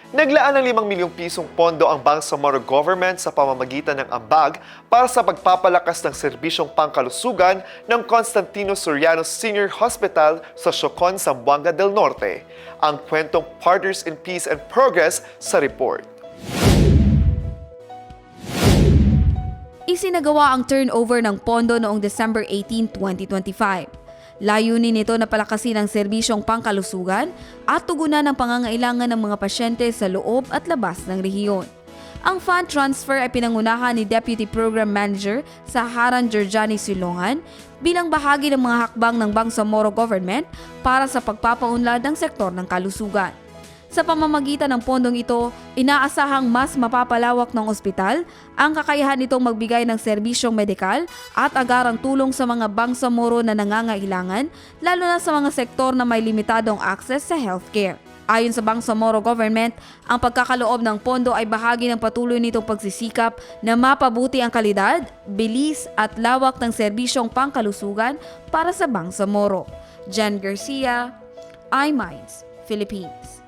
Naglaan ng 5 milyong pisong pondo ang Bangsamoro Government sa pamamagitan ng ambag para sa pagpapalakas ng serbisyong pangkalusugan ng Constantino Soriano Senior Hospital sa Siocon, Zamboanga del Norte. Ang kwentong Partners in Peace and Progress sa report. Isinagawa ang turnover ng pondo noong December 18, 2025. Layunin nito na palakasin ang serbisyong pangkalusugan at tugunan ang pangangailangan ng mga pasyente sa loob at labas ng rehiyon. Ang fund transfer ay pinangunahan ni Deputy Program Manager sa Haran Georgiani Silongan bilang bahagi ng mga hakbang ng Bangsamoro Government para sa pagpapaunlad ng sektor ng kalusugan. Sa pamamagitan ng pondong ito, inaasahang mas mapapalawak ng ospital ang kakayahan nitong magbigay ng serbisyong medikal at agarang tulong sa mga Bangsamoro na nangangailangan, lalo na sa mga sektor na may limitadong access sa healthcare. Ayon sa Bangsamoro Government, ang pagkakaloob ng pondo ay bahagi ng patuloy nitong pagsisikap na mapabuti ang kalidad, bilis at lawak ng serbisyong pangkalusugan para sa Bangsamoro. Jan Garcia, iMinds, Philippines.